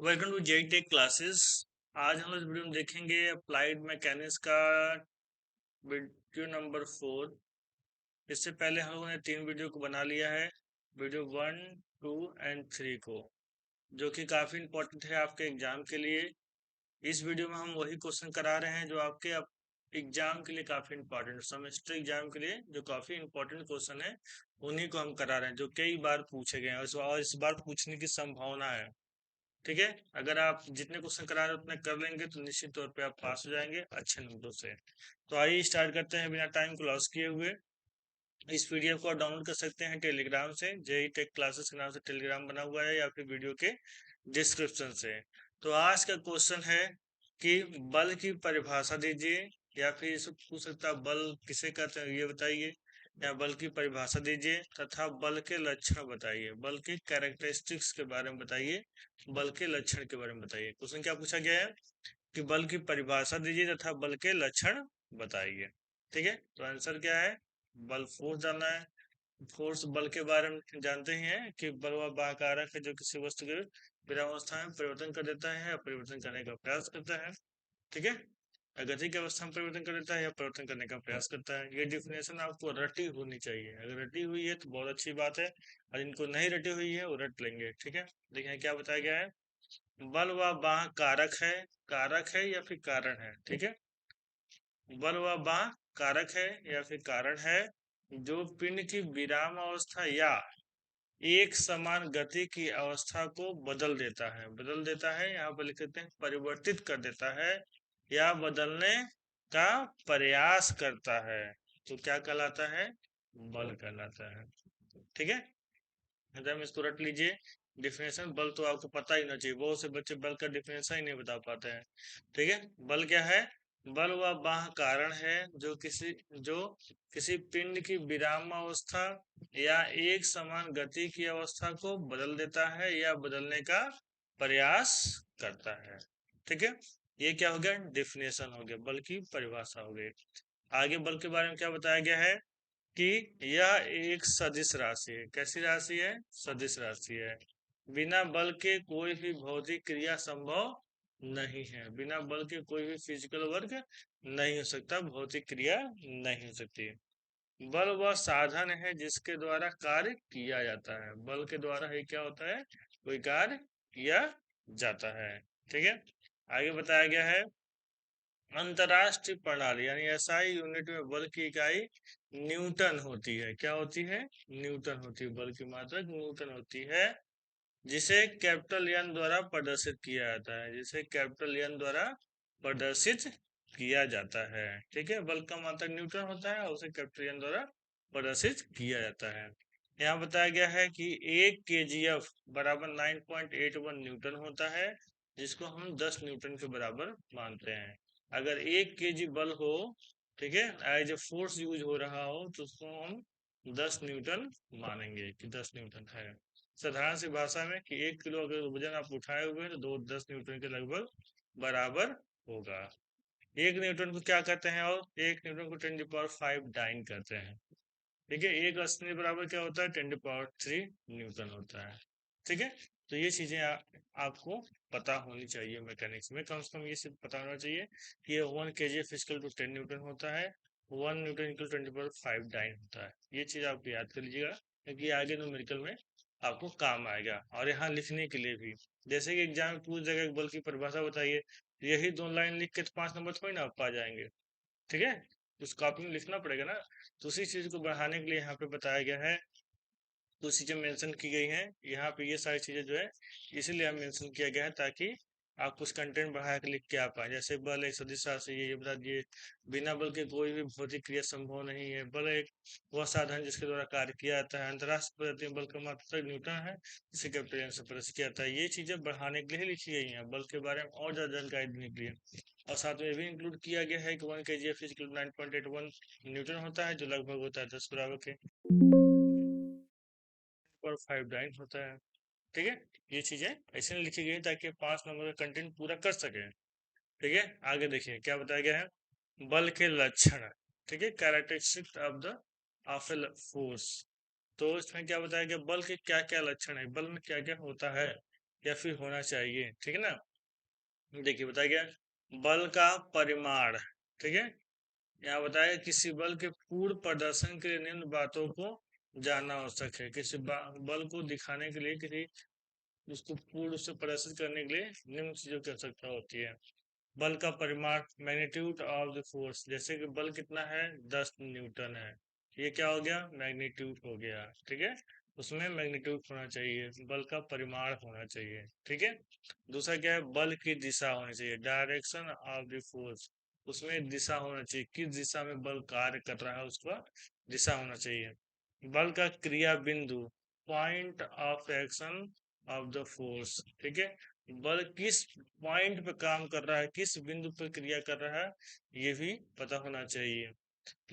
Welcome to JE tech classes. आज हम इस वीडियो में देखेंगे अप्लाइड मैकेनिक्स का वीडियो नंबर 4। इससे पहले हम लोगों ने 3 वीडियो को बना लिया है, वीडियो 1, 2 एंड 3 को, जो कि काफ़ी इम्पोर्टेंट है आपके एग्जाम के लिए। इस वीडियो में हम वही क्वेश्चन करा रहे हैं जो आपके एग्जाम के लिए काफ़ी इम्पोर्टेंट, सेमेस्टर एग्जाम के लिए जो काफ़ी इम्पोर्टेंट क्वेश्चन है उन्हीं को हम करा रहे हैं, जो कई बार पूछे गए हैं और इस बार पूछने की संभावना है। ठीक है, अगर आप जितने क्वेश्चन करा रहे हैं उतने कर लेंगे तो निश्चित तौर पे आप पास हो जाएंगे अच्छे नंबरों से। तो आइए स्टार्ट करते हैं बिना टाइम को लॉस किए हुए। इस पीडीएफ को आप डाउनलोड कर सकते हैं टेलीग्राम से, जेई टेक क्लासेस के नाम से टेलीग्राम बना हुआ है, या फिर वीडियो के डिस्क्रिप्शन से। तो आज का क्वेश्चन है कि बल की परिभाषा दीजिए, या फिर इसे पूछ सकता है बल किसे कहते हैं ये बताइए, या बल की परिभाषा दीजिए तथा बल के लक्षण बताइए, बल के कैरेक्टरिस्टिक्स के बारे में बताइए, बल के लक्षण के बारे में बताइए। क्वेश्चन क्या पूछा गया है कि बल की परिभाषा दीजिए तथा बल के लक्षण बताइए। ठीक है, तो आंसर क्या है, बल फोर्स जानना है। फोर्स बल के बारे में जानते ही हैं कि बल वह बाकारक है जो किसी वस्तु के विरामावस्था में परिवर्तन कर देता है या परिवर्तन करने का प्रयास करता है। ठीक है, गति की अवस्था में परिवर्तन कर देता है या परिवर्तन करने का प्रयास करता है। ये डिफिनेशन आपको रटी होनी चाहिए, अगर रटी हुई है तो बहुत अच्छी बात है, और इनको नहीं रटी हुई है वो रट लेंगे। ठीक है, देखिए क्या बताया गया है, बल व बाह कारक है या फिर कारण है। ठीक है, बल व बाह कारक है या फिर कारण है जो पिंड की विराम अवस्था या एक समान गति की अवस्था को बदल देता है, यहाँ पर लिख देते हैं परिवर्तित कर देता है या बदलने का प्रयास करता है, तो क्या कहलाता है, बल कहलाता है। ठीक है, एकदम इसको रट लीजिए। डिफिनेशन बल तो आपको पता ही ना चाहिए, बहुत से बच्चे बल का डिफिनेशन ही नहीं बता पाते हैं। ठीक है, बल क्या है, बल वह बाह्य कारण है जो किसी पिंड की विराम अवस्था या एक समान गति की अवस्था को बदल देता है या बदलने का प्रयास करता है। ठीक है, ये क्या हो गया, डिफिनेशन हो गया, बल की परिभाषा हो गई। आगे बल के बारे में क्या बताया गया है कि यह एक सदिश राशि है। कैसी राशि है, सदिश राशि है। बिना बल के कोई भी भौतिक क्रिया संभव नहीं है, बिना बल के कोई भी फिजिकल वर्क नहीं हो सकता, भौतिक क्रिया नहीं हो सकती। बल वह साधन है जिसके द्वारा कार्य किया जाता है, बल के द्वारा ही क्या होता है, कोई कार्य किया जाता है। ठीक है, आगे बताया गया है अंतरराष्ट्रीय प्रणाली यानी एसआई यूनिट में बल की इकाई न्यूटन होती है। क्या होती है, न्यूटन होती है, बल की मात्रक न्यूटन होती है, जिसे कैपिटल एन द्वारा प्रदर्शित किया जाता है, जिसे कैपिटल एन द्वारा प्रदर्शित किया जाता है। ठीक है, बल का मात्रक न्यूटन होता है और उसे कैपिटल एन द्वारा प्रदर्शित किया जाता है। यहाँ बताया गया है कि 1 kgf बराबर 9.81 न्यूटन होता है, जिसको हम 10 न्यूटन के बराबर मानते हैं। अगर 1 kg बल हो, ठीक है, एज ए फोर्स यूज हो रहा हो, तो उसको हम 10 न्यूटन मानेंगे कि 10 न्यूटन है। साधारण सी भाषा में कि 1 किलो अगर वजन आप उठाए हुए हैं तो 10 न्यूटन के लगभग बराबर होगा। 1 न्यूटन को क्या कहते हैं, और 1 न्यूटन को 10⁵ डाइन कहते हैं। ठीक है, एक अस्थिर बराबर क्या होता है, 10⁻³ न्यूटन होता है। ठीक है, तो ये चीजें आपको पता होनी चाहिए, मैकेनिक्स में कम से कम ये सिर्फ पता होना चाहिए कि ये 1 kg फिजिकल टू 10 न्यूटन होता है, 1 न्यूटन इक्वल 10⁵ डाइन होता है। ये चीज आप याद कर लीजिएगा, क्योंकि आगे न्यूमेरिकल में आपको काम आएगा, और यहाँ लिखने के लिए भी, जैसे कि एग्जाम में पूछ जगह बल की परिभाषा बताइए, यही 2 लाइन लिख के तो 5 नंबर थोड़ी ना आप पा जाएंगे। ठीक है, उस कॉपी में लिखना पड़ेगा ना। तो उसी चीज को बढ़ाने के लिए यहाँ पे बताया गया है, कुछ चीजें मेंशन की गई हैं यहाँ पे, ये सारी चीजें जो है इसीलिए हम मेंशन किया गया है, ताकि आप कुछ कंटेंट बढ़ा के लिख के आ पाए। जैसे बल एक सदिश राशि है, ये बता दिए, बिना बल के कोई भी भौतिक क्रिया संभव नहीं है, बल एक वह साधन जिसके द्वारा कार्य किया जाता है, अंतरराष्ट्रीय पद्धति में बल का मात्रक न्यूटन है, जिसे कैपिटल एन से प्रदर्शित किया जाता है। ये चीजें बढ़ाने के लिए लिखी गई हैं, बल के बारे में और ज्यादा जानकारी देने के लिए। और साथ में भी इंक्लूड किया गया है कि 1 kg फिजिकल 9.81 न्यूटन होता है, जो लगभग होता है 10 बराबर के और 5 डाइन होता है। ठीक है, ये चीजें ऐसे लिखी गई ताकि 5 नंबर का कंटेंट पूरा कर सके। ठीक है, आगे देखिए क्या बताया गया है, बल के लक्षण। ठीक है, कैरेक्टरिस्टिक ऑफ ए फोर्स। तो इसमें क्या बताया गया, बल के क्या क्या लक्षण है, बल में क्या क्या होता है। या फिर होना चाहिए, ठीक है ना। देखिए बताया गया बल का परिमाण, ठीक है। यहाँ बताया किसी बल के पूर्ण प्रदर्शन के लिए निम्न बातों को जानना आवश्यक है। किसी बल को दिखाने के लिए, किसी उसको पूर्ण रूप से प्रदर्शित करने के लिए निम्न चीजों की आवश्यकता होती है। बल का परिमाण, मैग्नीट्यूड ऑफ द फोर्स, जैसे कि बल कितना है 10 न्यूटन है, ये क्या हो गया मैग्नीट्यूड हो गया, ठीक है। उसमें मैग्नीट्यूड होना चाहिए, बल का परिमाण होना चाहिए, ठीक है। दूसरा क्या है बल की दिशा होनी चाहिए, डायरेक्शन ऑफ द फोर्स, उसमें दिशा होना चाहिए, किस दिशा में बल कार्य कर रहा है उसका दिशा होना चाहिए। बल का क्रिया बिंदु, point of action of the force, ठीक है। बल किस पॉइंट पे काम कर रहा है, किस बिंदु पर क्रिया कर रहा है, ये भी पता होना चाहिए।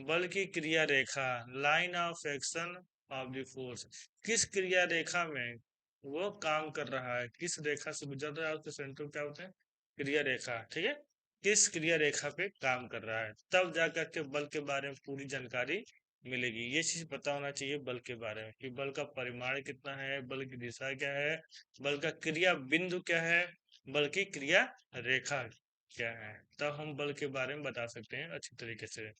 बल की क्रिया रेखा, line of action of the force, किस क्रिया रेखा में वो काम कर रहा है, किस रेखा से गुजर रहा है, उसके सेंटर क्या होते हैं क्रिया रेखा, ठीक है। किस क्रिया रेखा पे काम कर रहा है, तब जाकर के बल के बारे में पूरी जानकारी मिलेगी। ये चीज पता होना चाहिए बल के बारे में कि बल का परिमाण कितना है, बल की दिशा क्या है, बल का क्रिया बिंदु क्या है, बल की क्रिया रेखा क्या है, तब हम बल के बारे में बता सकते हैं अच्छी तरीके से,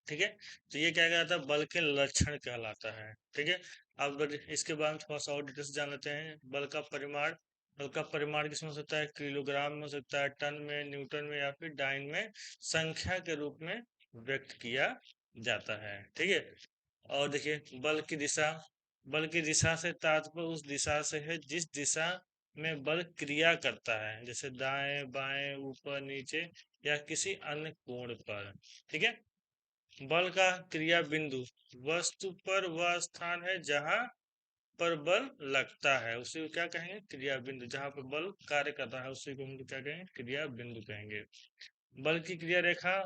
ठीक है। तो ये क्या कहलाता है बल के लक्षण कहलाता है, ठीक है। अब इसके बाद में थोड़ा सा और डिटेल्स जान लेते हैं। बल का परिमाण, बल का परिमाण किसमें हो सकता है, किलोग्राम में हो सकता है, टन में, न्यूटन में या फिर डाइन में संख्या के रूप में व्यक्त किया जाता है, ठीक है। और देखिए बल की दिशा, बल की दिशा से तात्पर्य उस दिशा से है जिस दिशा में बल क्रिया करता है, जैसे दाएं बाएं ऊपर नीचे या किसी अन्य कोण पर, ठीक है। बल का क्रिया बिंदु, वस्तु पर वह स्थान है जहां पर बल लगता है, उसी को क्या कहेंगे क्रिया बिंदु, जहां पर बल कार्य कर रहा है उसी को हम लोग क्या कहेंगे क्रिया बिंदु कहेंगे। बल की क्रिया रेखा,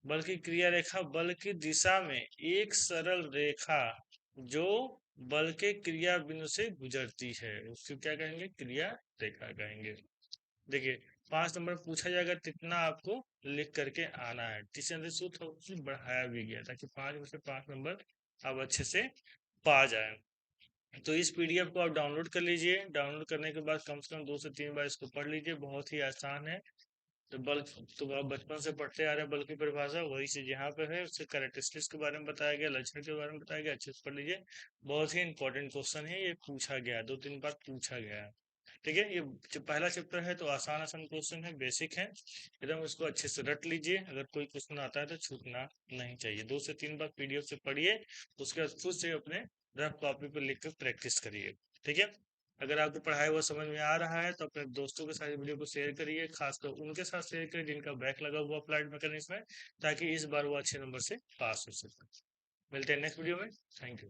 बल की क्रिया रेखा बल की दिशा में एक सरल रेखा जो बल के क्रिया बिंदु से गुजरती है, उसको क्या कहेंगे क्रिया रेखा कहेंगे। देखिए 5 नंबर पूछा जाएगा कितना आपको लिख करके आना है, टीचर सूत्र बढ़ाया भी गया ताकि 5 में से 5 नंबर आप अच्छे से पा जाए। तो इस पीडीएफ को आप डाउनलोड कर लीजिए, डाउनलोड करने के बाद कम से कम 2 से 3 बार इसको पढ़ लीजिए, बहुत ही आसान है। तो बल, तो आप बचपन से पढ़ते आ रहे हैं बल की परिभाषा, वही चीज यहाँ पे है, उसके कैरेक्टरिस्टिक्स के बारे में बताया गया, लक्षण के बारे में बताया गया, अच्छे से पढ़ लीजिए। बहुत ही इंपॉर्टेंट क्वेश्चन है, ये पूछा गया 2-3 बार पूछा गया है, ठीक है। ये जो पहला चैप्टर है तो आसान आसान क्वेश्चन है, बेसिक है एकदम, इसको अच्छे से रट लीजिए, अगर कोई क्वेश्चन आता है तो छूटना नहीं चाहिए। 2 से 3 बार पीडीएफ से पढ़िए, उसके बाद खुद से अपने रफ कॉपी पर लिख कर प्रैक्टिस करिए, ठीक है। अगर आपको पढ़ाया हुआ समझ में आ रहा है तो अपने दोस्तों के साथ वीडियो को शेयर करिए, खासकर उनके साथ शेयर करिए जिनका बैक लगा हुआ अप्लाइड मैकेनिक्स में, ताकि इस बार वो अच्छे नंबर से पास हो सके। मिलते हैं नेक्स्ट वीडियो में, थैंक यू।